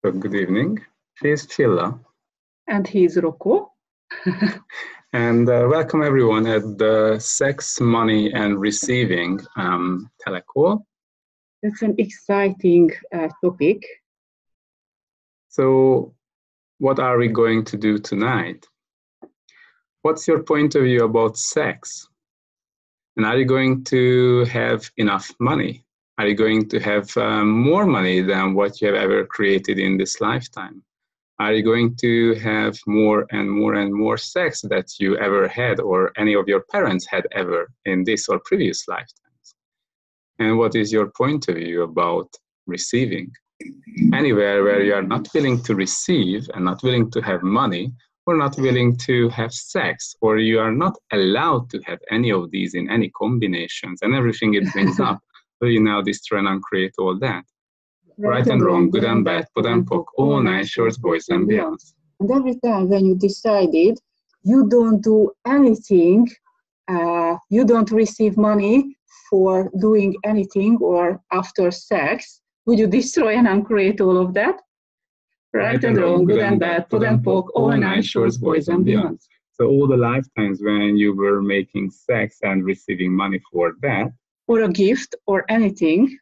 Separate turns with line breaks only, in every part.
So good evening. She's Chilla.
And he's Rocco.
And welcome everyone at the Sex, Money and Receiving telecall.
That's an exciting topic.
So what are we going to do tonight? What's your point of view about sex? And are you going to have enough money? Are you going to have more money than what you have ever created in this lifetime? Are you going to have more and more and more sex that you ever had or any of your parents had ever in this or previous lifetimes? And what is your point of view about receiving? Anywhere where you are not willing to receive and not willing to have money or not willing to have sex, or you are not allowed to have any of these in any combinations and everything it brings up, will you now destroy and create all that? Right and wrong, good and bad, pod and poc, all nine shorts, boys and beyonds.
And every time when you decided you don't do anything, you don't receive money for doing anything or after sex, would you destroy and uncreate all of that? Right and wrong, good and bad, pod and poc, all nine shorts, boys and beyonds.
So all the lifetimes when you were making sex and receiving money for that,
or a gift or anything,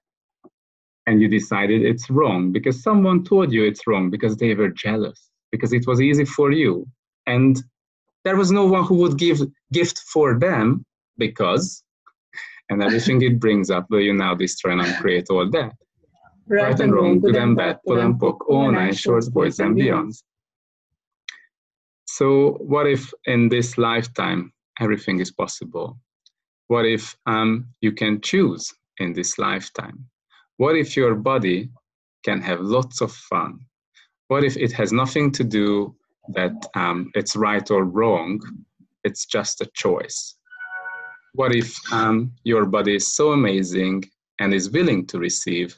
and you decided it's wrong because someone told you it's wrong because they were jealous, because it was easy for you. And there was no one who would give gift for them because, and everything it brings up, will you now destroy and create all that? Right and wrong, good and bad, pod and poc, all nine shorts, boys and beyonds. So what if in this lifetime everything is possible? What if you can choose in this lifetime? What if your body can have lots of fun? What if it has nothing to do that it's right or wrong? It's just a choice. What if your body is so amazing and is willing to receive,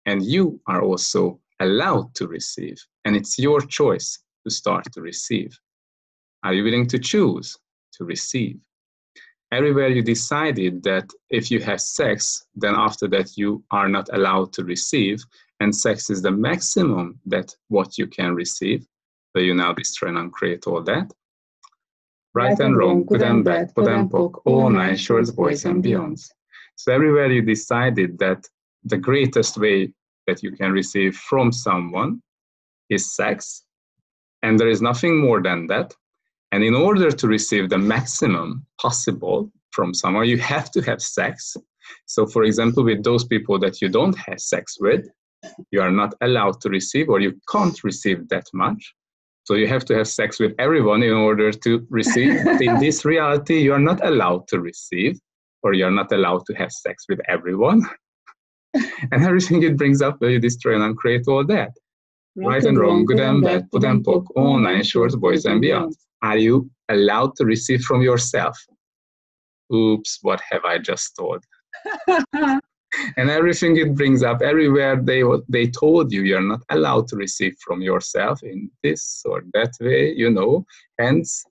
and you are also allowed to receive, and it's your choice to start to receive? Are you willing to choose to receive? Everywhere you decided that if you have sex, then after that you are not allowed to receive, and sex is the maximum that what you can receive, so you now destroy and create all that. Right and wrong, good and bad, pod and poc, all nine shorts, boys and beyonds. So everywhere you decided that the greatest way that you can receive from someone is sex, and there is nothing more than that. And in order to receive the maximum possible from someone, you have to have sex. So for example, with those people that you don't have sex with, you are not allowed to receive, or you can't receive that much. So you have to have sex with everyone in order to receive. But in this reality, you are not allowed to receive, or you are not allowed to have sex with everyone. And everything it brings up, will you destroy and create all that? Right and wrong, good and bad, pod and poc, all nine shorts, boys and beyonds. Are you allowed to receive from yourself? Oops, what have I just told? And everything it brings up, everywhere they told you you're not allowed to receive from yourself in this or that way, you know, hands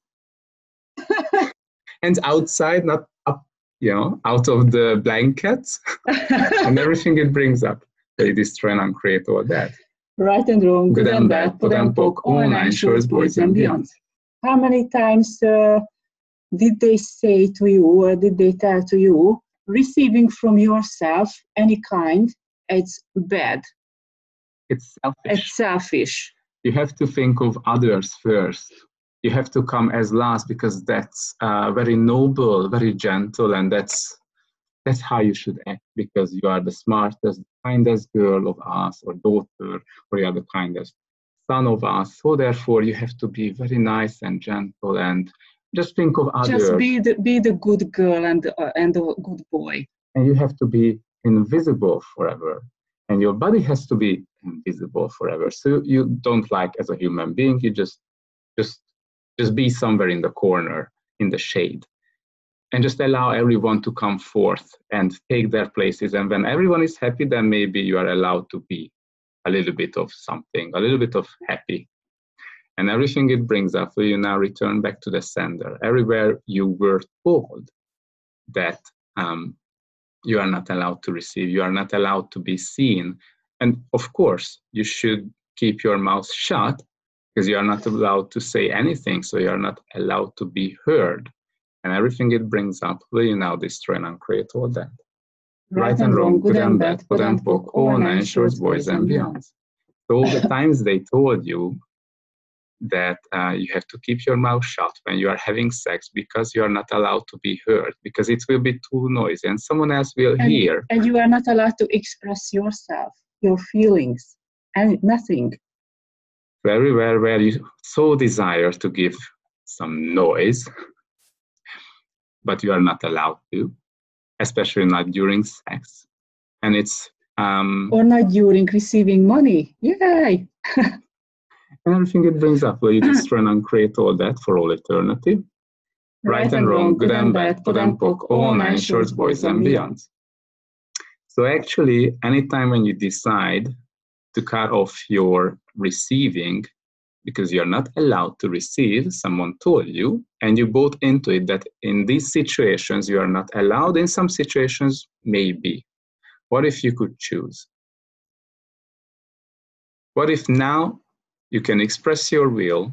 outside, not up, you know, out of the blankets. And everything it brings up, they destroy and create all that.
Right and wrong, good and bad, pod and poc, all nine shorts, boys and beyonds. How many times did they say to you, or did they tell to you, receiving from yourself any kind, it's bad?
It's selfish.
It's selfish.
You have to think of others first. You have to come as last, because that's very noble, very gentle, and that's how you should act, because you are the smartest, kindest girl of us, or daughter, or you are the kindest son of us. So therefore, you have to be very nice and gentle, and just think of others.
Just be the good girl and the good boy.
And you have to be invisible forever, and your body has to be invisible forever. So you don't like as a human being. You just be somewhere in the corner, in the shade. And just allow everyone to come forth and take their places. And when everyone is happy, then maybe you are allowed to be a little bit of something, a little bit of happy. And everything it brings up, will you now return back to the sender? Everywhere you were told that you are not allowed to receive, you are not allowed to be seen. And of course, you should keep your mouth shut because you are not allowed to say anything, so you are not allowed to be heard. And everything it brings up, will you now destroy and uncreate all that? Right and wrong, good and bad, POD and POC, all nine shorts, boys and beyonds. So all the times they told you that you have to keep your mouth shut when you are having sex because you are not allowed to be heard, because it will be too noisy and someone else will hear.
And you are not allowed to express yourself, your feelings, and nothing.
Very well, where you so desire to give some noise, but you are not allowed to, especially not during sex. And it's
or not during receiving money. Yay!
And everything it brings up, will you destroy and uncreate all that for all eternity? Right and wrong, good and bad, POD and POC, all nine shorts, boys and beyonds. So actually, anytime when you decide to cut off your receiving because you're not allowed to receive, someone told you, and you bought into it that in these situations you are not allowed, in some situations maybe. What if you could choose? What if now you can express your will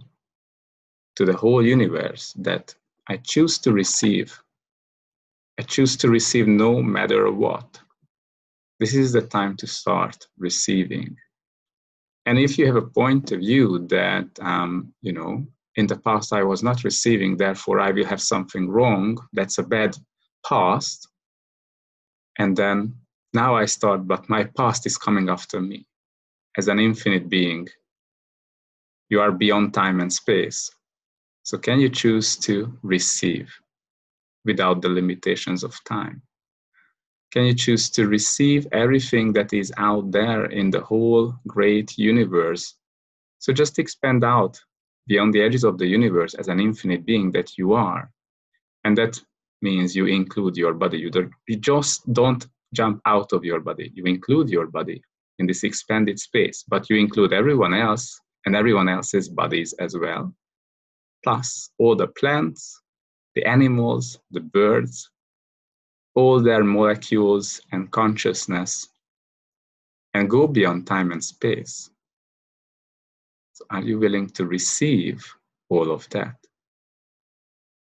to the whole universe that I choose to receive. I choose to receive no matter what. This is the time to start receiving. And if you have a point of view that, in the past I was not receiving, therefore I will have something wrong, that's a bad past. And then now I start, but my past is coming after me. As an infinite being, you are beyond time and space. So can you choose to receive without the limitations of time? Can you choose to receive everything that is out there in the whole great universe? So just expand out beyond the edges of the universe as an infinite being that you are. And that means you include your body. You just don't jump out of your body. You include your body in this expanded space, but you include everyone else and everyone else's bodies as well. Plus all the plants, the animals, the birds, all their molecules and consciousness, and go beyond time and space. So are you willing to receive all of that?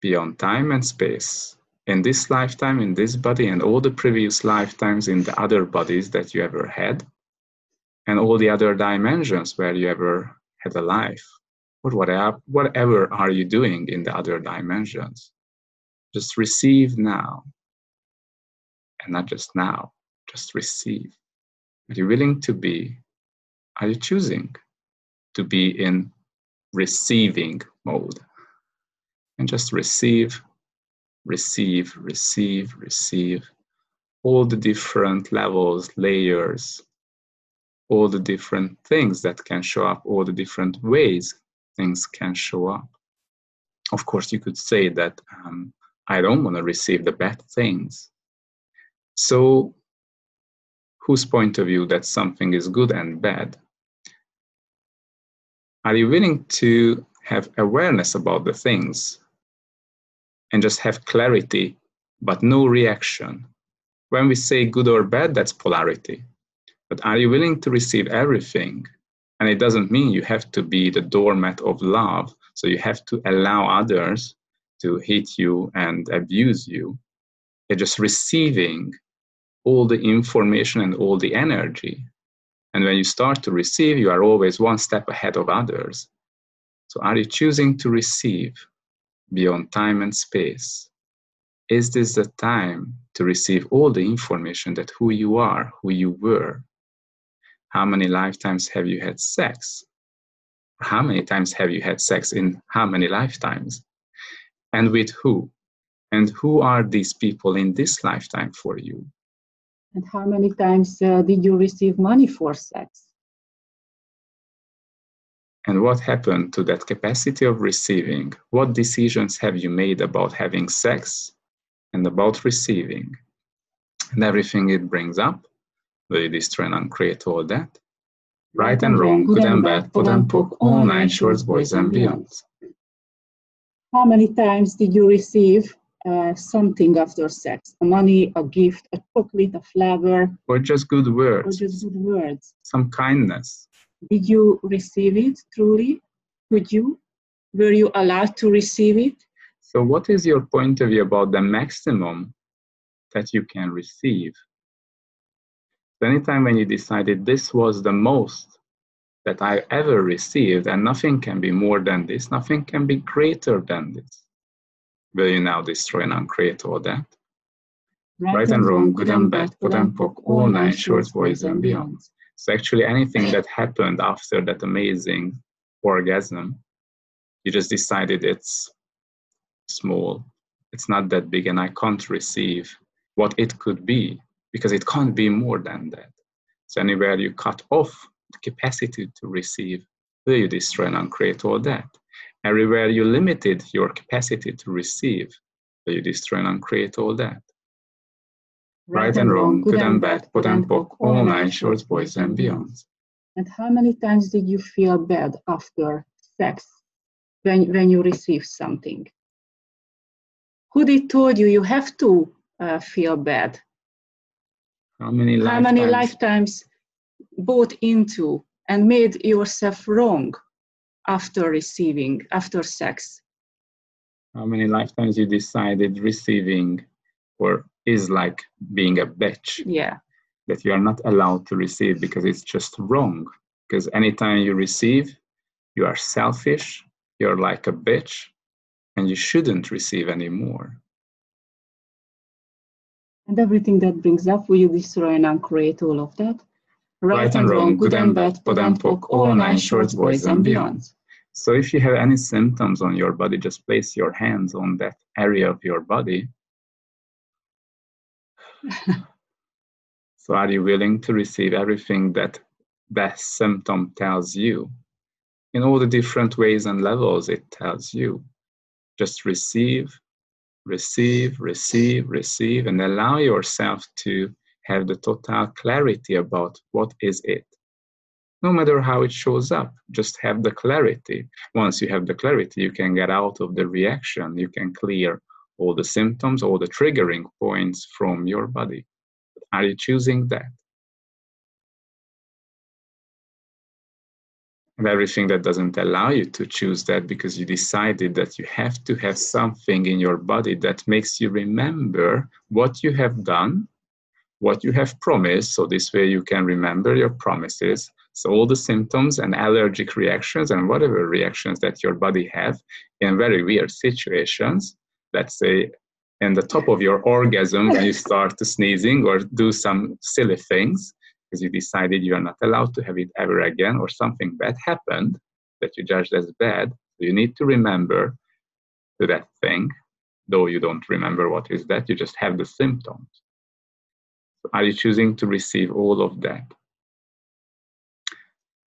Beyond time and space, in this lifetime, in this body, and all the previous lifetimes in the other bodies that you ever had, and all the other dimensions where you ever had a life, or whatever are you doing in the other dimensions. Just receive now. And not just now, just receive. Are you willing to be? Are you choosing to be in receiving mode? And just receive, receive, receive, receive. All the different levels, layers, all the different things that can show up, all the different ways things can show up. Of course, you could say that I don't want to receive the bad things. So, whose point of view that something is good and bad? Are you willing to have awareness about the things and just have clarity, but no reaction? When we say good or bad, that's polarity. But are you willing to receive everything? And it doesn't mean you have to be the doormat of love, so you have to allow others to hit you and abuse you. You're just receiving all the information and all the energy. And when you start to receive, you are always one step ahead of others. So are you choosing to receive beyond time and space? Is this the time to receive all the information that who you are, who you were? How many lifetimes have you had sex? How many times have you had sex in how many lifetimes? And with who? And who are these people in this lifetime for you?
And how many times did you receive money for sex?
And what happened to that capacity of receiving? What decisions have you made about having sex and about receiving? And everything it brings up, will you destroy and uncreate all that? Right and wrong, good and bad, POD and POC, all nine shorts, boys and beyonds.
How many times did you receive something after sex? A money, a gift, a chocolate, a flower?
Or just good words.
Or just good words.
Some kindness.
Did you receive it truly? Could you? Were you allowed to receive it?
So what is your point of view about the maximum that you can receive? So anytime when you decided this was the most that I ever received and nothing can be more than this, nothing can be greater than this, will you now destroy and uncreate all that? Right and wrong, good and bad, put and poke, all nine shorts, boys and beyonds. So actually anything that happened after that amazing orgasm, you just decided it's small, it's not that big, and I can't receive what it could be because it can't be more than that. So anywhere you cut off the capacity to receive, will you destroy and uncreate all that? Everywhere you limited your capacity to receive, will you destroy and uncreate all that? Right and wrong, good and bad, put and poke, all nine shorts, boys and beyonds.
And how many times did you feel bad after sex when you received something? Who did told you you have to feel bad?
How many
lifetimes bought into and made yourself wrong after sex?
How many lifetimes you decided receiving or is like being a bitch?
Yeah.
That you are not allowed to receive because it's just wrong. Because anytime you receive, you are selfish, you're like a bitch, and you shouldn't receive anymore.
And everything that brings up, will you destroy and uncreate all of that?
Right and wrong, good and bad, put and poke, all nine shorts, boys and beyonds. So if you have any symptoms on your body, just place your hands on that area of your body. So are you willing to receive everything that that symptom tells you? In all the different ways and levels it tells you. Just receive, receive, receive, receive, and allow yourself to have the total clarity about what is it. No matter how it shows up, just have the clarity. Once you have the clarity, you can get out of the reaction. You can clear all the symptoms, all the triggering points from your body. Are you choosing that? And everything that doesn't allow you to choose that because you decided that you have to have something in your body that makes you remember what you have done, what you have promised, so this way you can remember your promises. So all the symptoms and allergic reactions and whatever reactions that your body have in very weird situations, let's say in the top of your orgasm when you start to sneezing or do some silly things because you decided you are not allowed to have it ever again, or something bad happened that you judged as bad, you need to remember that thing, though you don't remember what is that, you just have the symptoms. So are you choosing to receive all of that?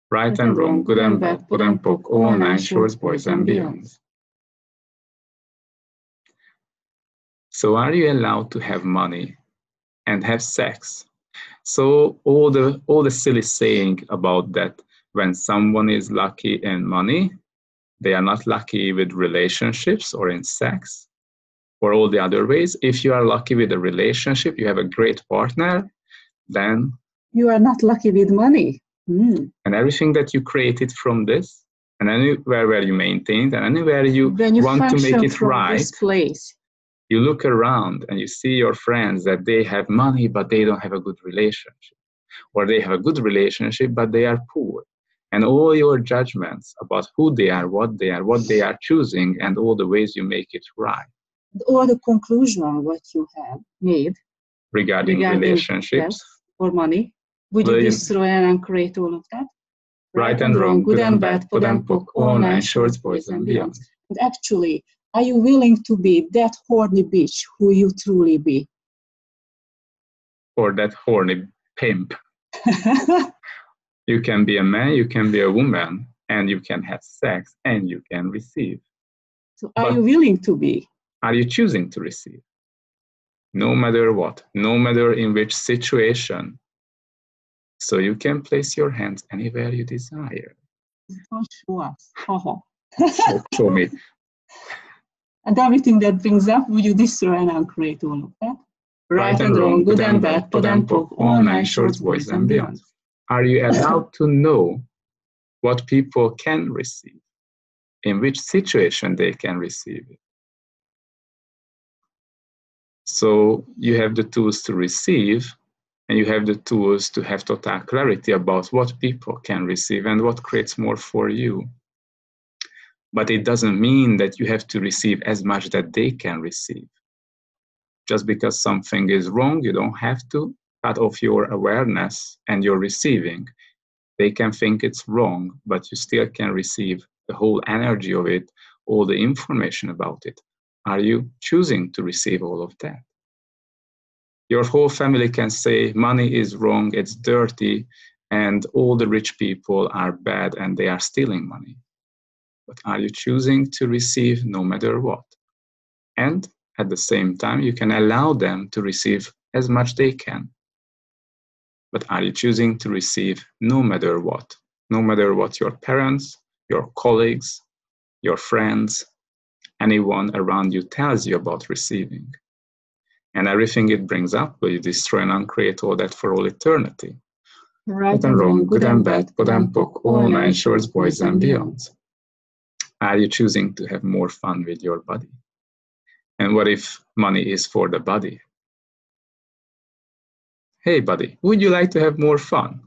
Right and wrong, good and bad, put and poke, all nine shorts, boys and beyonds. So are you allowed to have money and have sex? So all the silly saying about that when someone is lucky in money, they are not lucky with relationships or in sex or all the other ways. If you are lucky with a relationship, you have a great partner, then
you are not lucky with money.
And everything that you created from this, and anywhere where you maintained, and anywhere you want to make it right,
this place,
you look around and you see your friends that they have money, but they don't have a good relationship. Or they have a good relationship, but they are poor. And all your judgments about who they are, what they are choosing, and all the ways you make it right.
All the conclusion what you have made
regarding relationships
or money, would you destroy and uncreate all of that?
Right and wrong, good and bad, put and poke, all nine shorts, boys and beyonds.
And actually, are you willing to be that horny bitch who you truly be?
Or that horny pimp. You can be a man, you can be a woman, and you can have sex, and you can receive.
So are you willing to be?
Are you choosing to receive? No matter what, no matter in which situation. So you can place your hands anywhere you desire.
Don't show us.
Show me.
And everything that brings up, will you destroy and uncreate all of that? Right and wrong, good and bad, put and poke, all nine shorts, boys and beyonds.
Are you allowed to know what people can receive, in which situation they can receive it. So you have the tools to receive, and you have the tools to have total clarity about what people can receive and what creates more for you. But it doesn't mean that you have to receive as much that they can receive. Just because something is wrong, you don't have to cut off your awareness and your receiving. They can think it's wrong, but you still can receive the whole energy of it, all the information about it. Are you choosing to receive all of that? Your whole family can say money is wrong, it's dirty, and all the rich people are bad and they are stealing money. But are you choosing to receive no matter what? And at the same time, you can allow them to receive as much they can. But are you choosing to receive no matter what? No matter what your parents, your colleagues, your friends, anyone around you tells you about receiving. And everything it brings up, will you destroy and uncreate all that for all eternity?
Right
and wrong, good and bad, pod and poc, all nine shorts, boys and beyonds. Are you choosing to have more fun with your body? And what if money is for the body? Hey buddy, would you like to have more fun?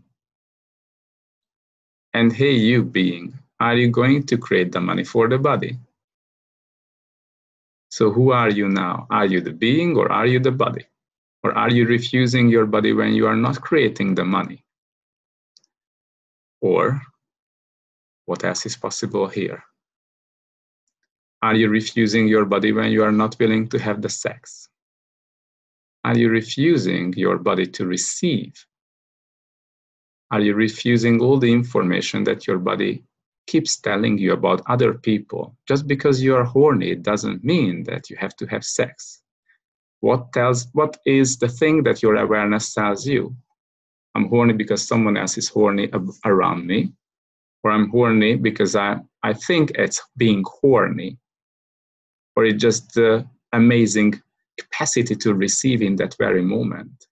And hey you being, are you going to create the money for the body? So who are you now? Are you the being or are you the body? Or are you refusing your body when you are not creating the money? Or what else is possible here? Are you refusing your body when you are not willing to have the sex? Are you refusing your body to receive? Are you refusing all the information that your body keeps telling you about other people? Just because you are horny, it doesn't mean that you have to have sex. What is the thing that your awareness tells you? I'm horny because someone else is horny around me, or I'm horny because I think it's being horny, or it's just the amazing capacity to receive in that very moment.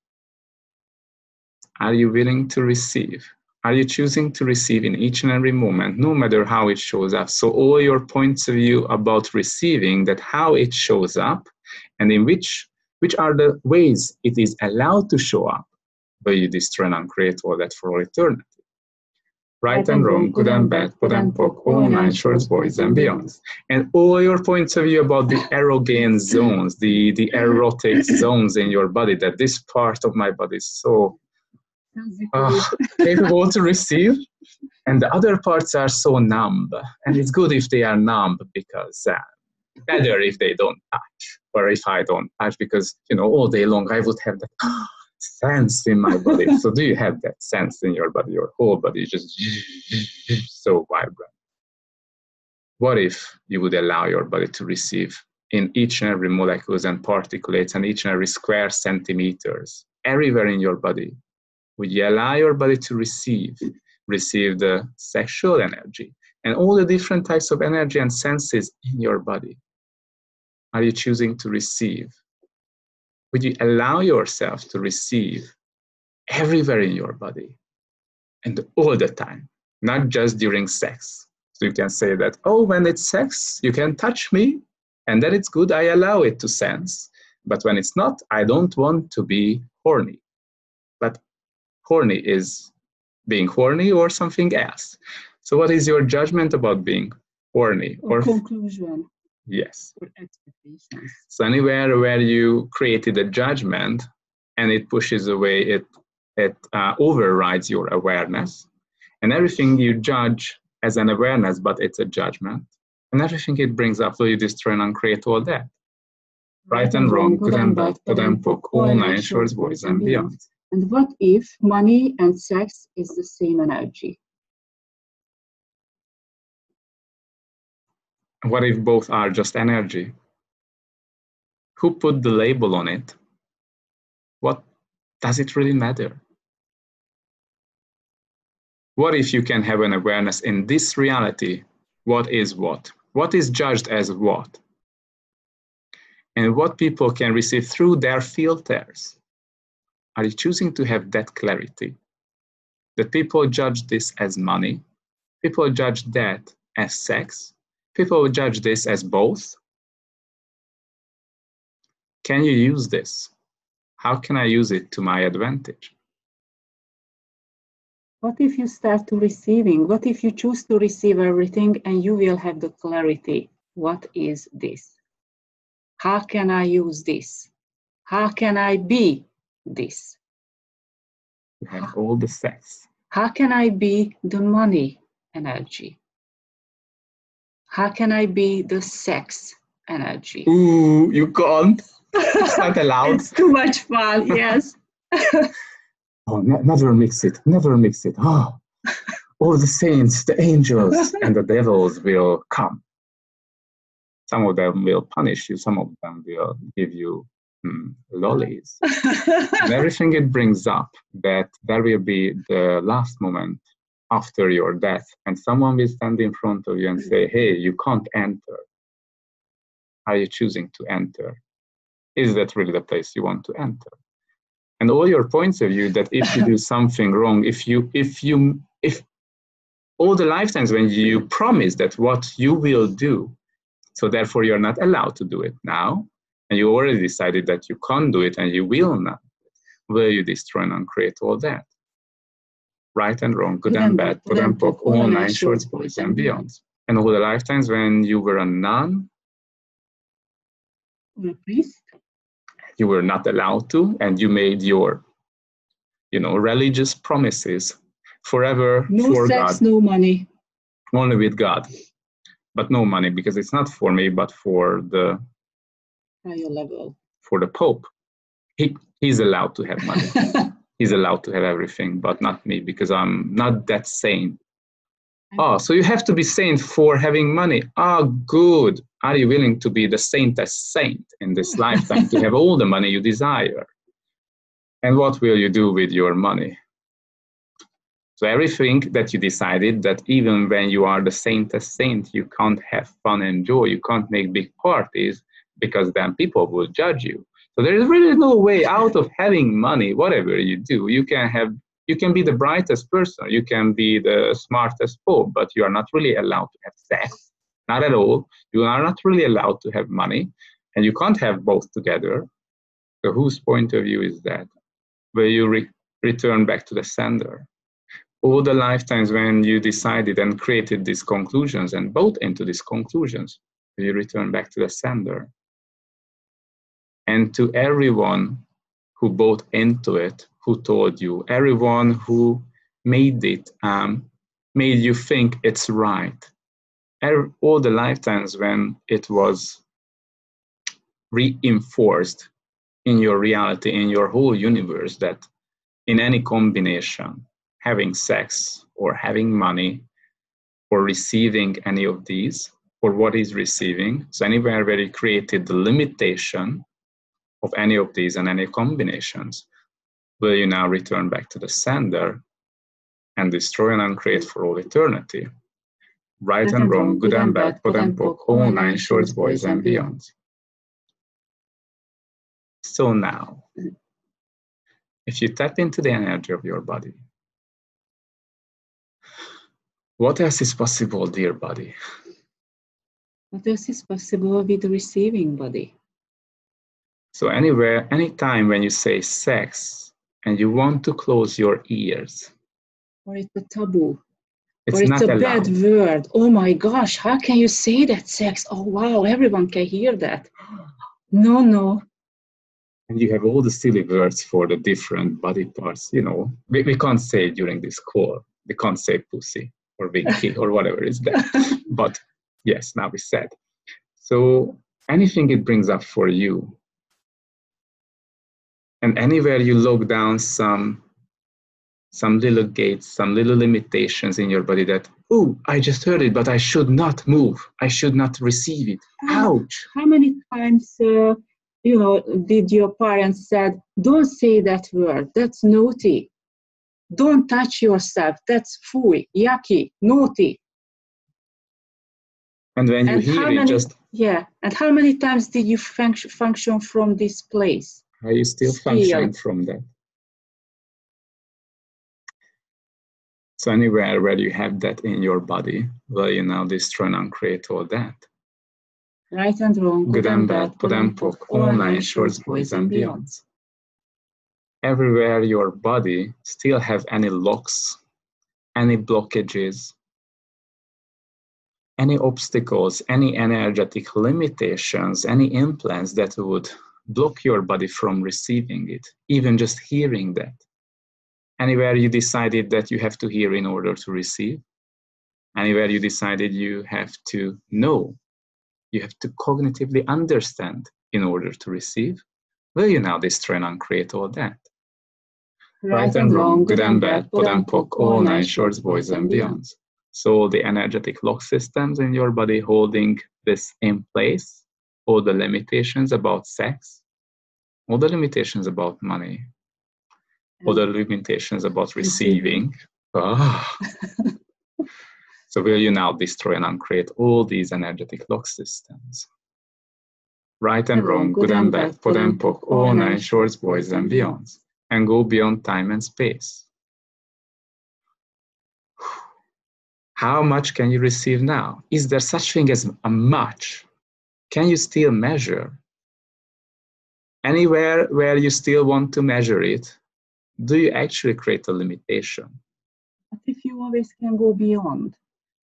Are you willing to receive? Are you choosing to receive in each and every moment, no matter how it shows up? So all your points of view about receiving, that how it shows up, and in which are the ways it is allowed to show up, where you destroy and uncreate all that for all eternity. Right and wrong, good and bad, pod and poc, all nine shorts, boys and beyonds. And all your points of view about the erogenous zones, the erotic zones in your body, that this part of my body is so capable to receive, and the other parts are so numb. And it's good if they are numb, because better if they don't touch, or if I don't touch, because all day long I would have that sense in my body. So do you have that sense in your body? Your whole body is just so vibrant. What if you would allow your body to receive in each and every molecules and particulates and each and every square centimeters, everywhere in your body? Would you allow your body to receive the sexual energy and all the different types of energy and senses in your body? Are you choosing to receive? Would you allow yourself to receive everywhere in your body and all the time, not just during sex? So you can say that, oh, when it's sex, you can touch me, and that it's good, I allow it to sense. But when it's not, I don't want to be horny. But horny is being horny or something else. So what is your judgment about being horny?
Or conclusion.
Yes.
Or expectations.
So anywhere where you created a judgment and it pushes away, it overrides your awareness, and everything you judge as an awareness, but it's a judgment, and everything it brings up, will you destroy and uncreate all that? Right and wrong, good and bad, pod and poc, all nine shorts, boys and beyond.
And what if money and sex is the same energy?
What if both are just energy? Who put the label on it? What does it really matter? What if you can have an awareness in this reality? What is what? What is judged as what? And what people can receive through their filters? Are you choosing to have that clarity? That people judge this as money? People judge that as sex. People judge this as both. Can you use this? How can I use it to my advantage?
What if you start to receiving? What if you choose to receive everything and you will have the clarity? What is this? How can I use this? How can I be this?
You have all the sex.
How can I be the money energy? How can I be the sex energy?
Ooh, you can't. It's not allowed.
It's too much fun, yes.
Oh, never mix it. Never mix it. Oh, all the saints, the angels, and the devils will come. Some of them will punish you. Some of them will give you lollies. And everything it brings up, that there will be the last moment after your death, and someone will stand in front of you and say, hey, you can't enter. Are you choosing to enter? Is that really the place you want to enter? And all your points of view that if you do something wrong, if all the lifetimes when you promise that what you will do, so therefore you're not allowed to do it now, and you already decided that you can't do it and you will not, will you destroy and uncreate all that? Right and wrong, good and bad, pod and poc, all nine shorts, boys and beyonds. And all the lifetimes when you were a nun,
Or a priest,
you were not allowed to, and you made your, religious promises forever
no
for
sex,
God.
no money.
Only with God, but no money, because it's not for me, but for the
Higher level.
For the Pope. He's allowed to have money. He's allowed to have everything, but not me, because I'm not that saint. Oh, so you have to be saint for having money. Ah, good. Are you willing to be the saintest saint in this lifetime to have all the money you desire? And what will you do with your money? So everything that you decided, that even when you are the saintest saint, you can't have fun and joy, you can't make big parties, because then people will judge you. So there is really no way out of having money. Whatever you do, you can be the brightest person, you can be the smartest pope, but you are not really allowed to have sex, not at all. You are not really allowed to have money, and you can't have both together. So whose point of view is that? Will you return back to the sender? All the lifetimes when you decided and created these conclusions and bought into these conclusions, will you return back to the sender? And to everyone who bought into it, who told you, everyone who made it, made you think it's right. All the lifetimes when it was reinforced in your reality, in your whole universe, that in any combination, having sex or having money or receiving any of these, or what is receiving, so anywhere where you created the limitation of any of these and any combinations, will you now return back to the sender and destroy and uncreate for all eternity? Right and wrong, good and bad, pod and poc, all nine shorts, boys and beyonds. So now, if you tap into the energy of your body, what else is possible, dear body?
What else is possible with the receiving body?
So anywhere, anytime when you say sex and you want to close your ears,
or it's a taboo,
it's
or it's
not
a
allowed.
bad word. Oh my gosh, how can you say that, sex? Oh wow, everyone can hear that. No.
And you have all the silly words for the different body parts, We can't say during this call, we can't say pussy or winky or whatever is that. But yes, now we said. So anything it brings up for you, and anywhere you look down some little gates, some little limitations in your body that, oh, I just heard it, but I should not move. I should not receive it. Ouch.
How many times, did your parents said, don't say that word, that's naughty. Don't touch yourself, that's fooey, yucky, naughty.
And when you hear it,
and how many times did you function from this place?
Are you still functioning from that? So anywhere where you have that in your body, will you now destroy and uncreate all that?
Right and wrong,
Good and bad, put and poke, all nine shorts, boys and beyonds. Everywhere your body still have any locks, any blockages, any obstacles, any energetic limitations, any implants that would block your body from receiving it, even just hearing that. Anywhere you decided that you have to hear in order to receive, anywhere you decided you have to know, you have to cognitively understand in order to receive, will you now destroy and uncreate all that? Right and wrong, good and bad, put and poke, all nine shorts, boys and beyonds. So all the energetic lock systems in your body holding this in place, all the limitations about sex, all the limitations about money, all the limitations about receiving. So will you now destroy and uncreate all these energetic lock systems? Right and wrong, good and bad, put and poke, all nine shorts, boys and beyonds, and go beyond time and space. How much can you receive now? Is there such thing as a much? Can you still measure? Anywhere where you still want to measure it, do you actually create a limitation?
But if you always can go beyond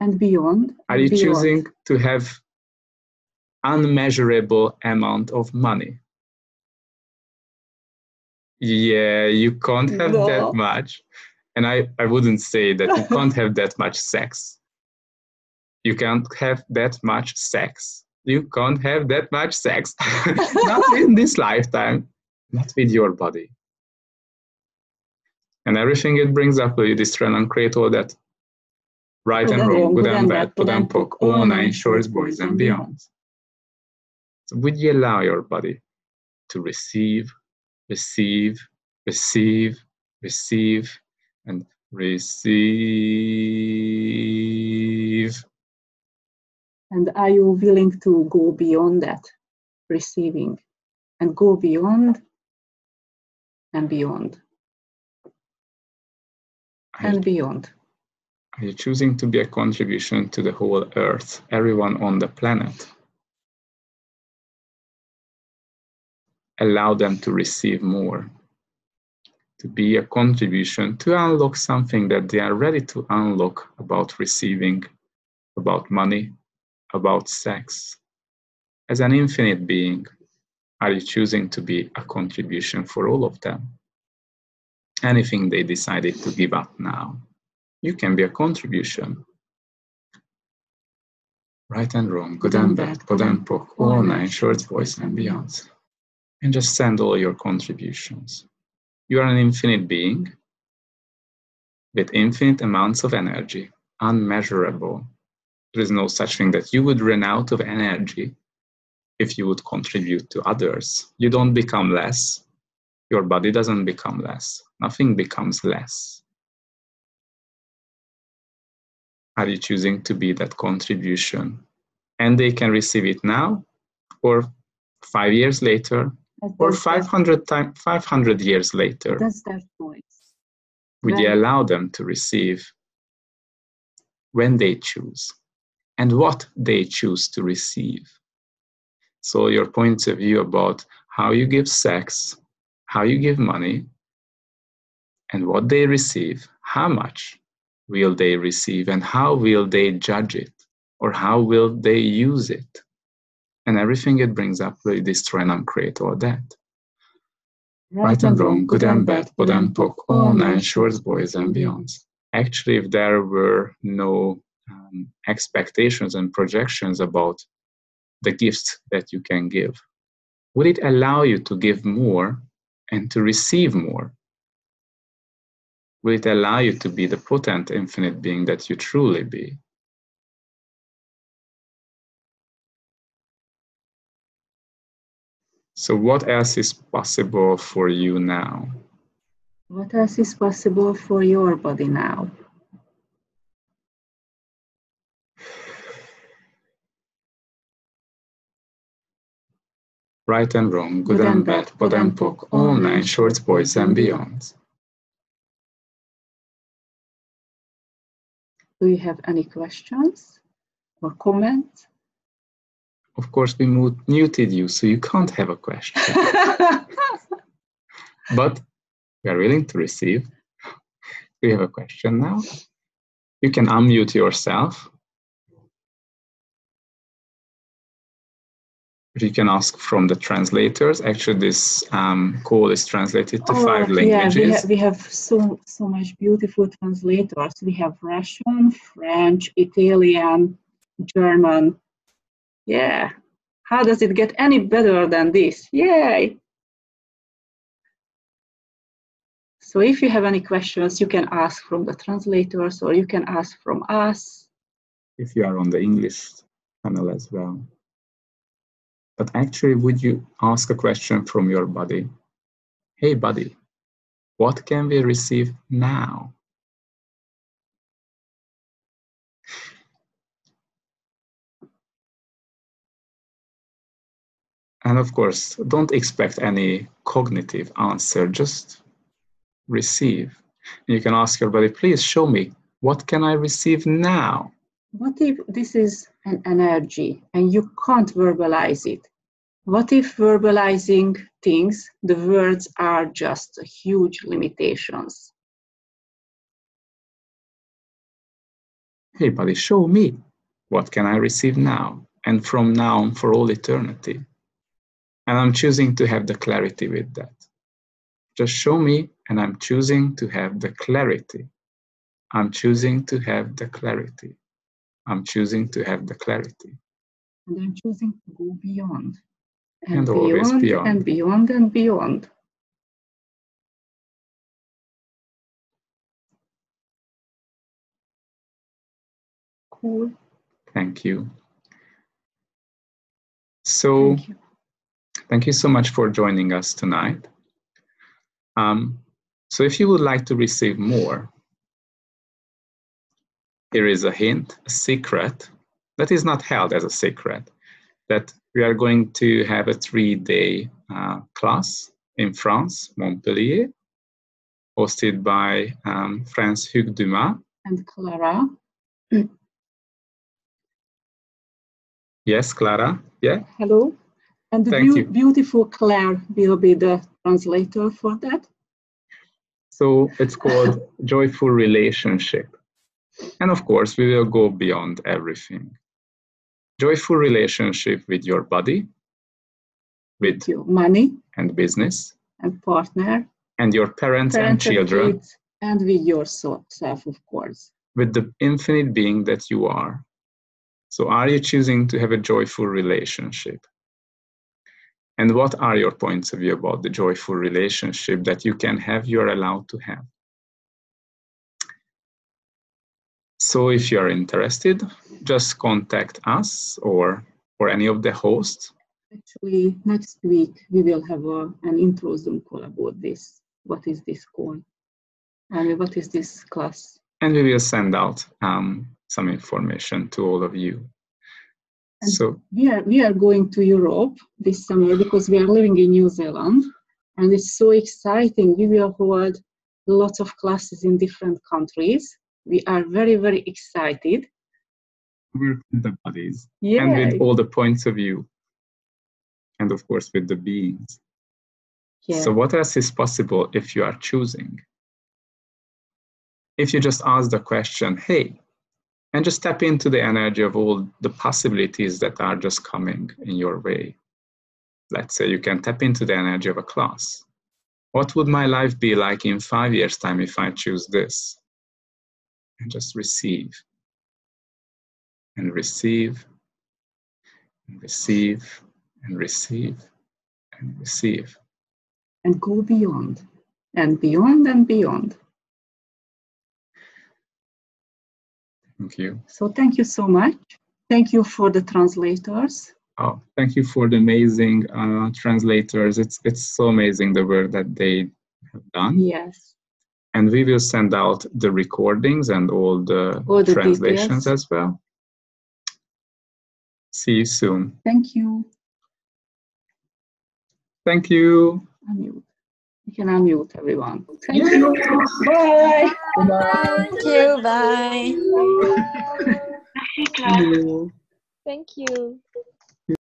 and beyond,
are you choosing to have unmeasurable amount of money? Yeah, you can't have that much. And I wouldn't say that you can't have that much sex. You can't have that much sex. You can't have that much sex. Not in this lifetime, not with your body. And everything it brings up, will you destroy and uncreate all that? Right and wrong, good and bad, put and poke, all nine shorts, boys and beyonds. So would you allow your body to receive, receive, receive, receive, and receive?
And are you willing to go beyond that, receiving, and go beyond and beyond and beyond?
Are you choosing to be a contribution to the whole earth, everyone on the planet? Allow them to receive more, to be a contribution, to unlock something that they are ready to unlock about receiving, about money, about sex. As an infinite being, are you choosing to be a contribution for all of them? Anything they decided to give up now, you can be a contribution. Right and wrong, good and bad, put and poke, all nine shorts, boys and beyonds. And just send all your contributions. You are an infinite being with infinite amounts of energy, unmeasurable. There is no such thing that you would run out of energy if you would contribute to others. You don't become less. Your body doesn't become less. Nothing becomes less. Are you choosing to be that contribution? And they can receive it now, or 5 years later, or 500 years later.
That's their choice.
Would you allow them to receive when they choose and what they choose to receive? So your points of view about how you give sex, how you give money, and what they receive, how much will they receive, and how will they judge it, or how will they use it? And everything it brings up will destroy and uncreate all that. Right and wrong, good and bad, put and poke, all nine shorts, boys and beyonds. Actually, if there were no expectations and projections about the gifts that you can give, would it allow you to give more and to receive more? Will it allow you to be the potent infinite being that you truly be? So what else is possible for you now?
What else is possible for your body now?
Right and wrong, good and bad, put and poke, all nine shorts, boys and beyonds.
Do you have any questions or comments?
Of course, we muted you, so you can't have a question. But we are willing to receive. Do you have a question now? You can unmute yourself. You can ask from the translators. Actually, this call is translated to 5 languages.
Yeah, we have so much beautiful translators. We have Russian, French, Italian, German. Yeah. How does it get any better than this? Yay! So if you have any questions, you can ask from the translators or you can ask from us.
If you are on the English channel as well. But actually, would you ask a question from your body? Hey, body, what can we receive now? And of course, don't expect any cognitive answer, just receive. You can ask your body, please show me, what can I receive now?
What if this is an energy and you can't verbalize it? What if verbalizing things, the words are just huge limitations?
Hey, buddy, show me. What can I receive now? And from now on for all eternity. And I'm choosing to have the clarity with that. Just show me, and I'm choosing to have the clarity. I'm choosing to have the clarity. I'm choosing to have the clarity.
And I'm choosing to go beyond.
And always beyond.
And beyond and beyond. Cool.
Thank you. So, thank you so much for joining us tonight. So if you would like to receive more, here is a hint, a secret that is not held as a secret, that we are going to have a 3-day class in France, Montpellier, hosted by France Hugues Dumas.
And Clara.
Yes, Clara. Yeah.
Hello. And the beautiful Claire will be the translator for that.
So it's called Joyful Relationship. And of course, we will go beyond everything. Joyful relationship with your body, with
your money
and business,
and partner,
and your parents and children,
and with yourself, of course.
With the infinite being that you are. So are you choosing to have a joyful relationship? And what are your points of view about the joyful relationship that you can have, you're allowed to have? So if you're interested, just contact us or any of the hosts.
Actually, next week we will have an intro Zoom call about this. What is this call? And what is this class?
And we will send out some information to all of you.
And so we are going to Europe this summer because we are living in New Zealand, and it's so exciting. We will hold lots of classes in different countries. We are very, very excited.
Work with the bodies and with all the points of view, and of course with the beings. Yeah. So what else is possible if you are choosing? If you just ask the question, hey, and just tap into the energy of all the possibilities that are just coming in your way. Let's say you can tap into the energy of a class. What would my life be like in 5 years' time if I choose this? And just receive. And receive. And receive. And receive. And receive.
And go beyond. And beyond and beyond.
Thank you.
So thank you so much. Thank you for the translators.
Oh, thank you for the amazing translators. It's so amazing the work that they have done.
Yes.
And we will send out the recordings and all the translations as well. See you soon.
Thank you.
Thank you.
Unmute. You can unmute everyone. Thank you. Bye.
Thank you. Bye.
See you.
Thank you.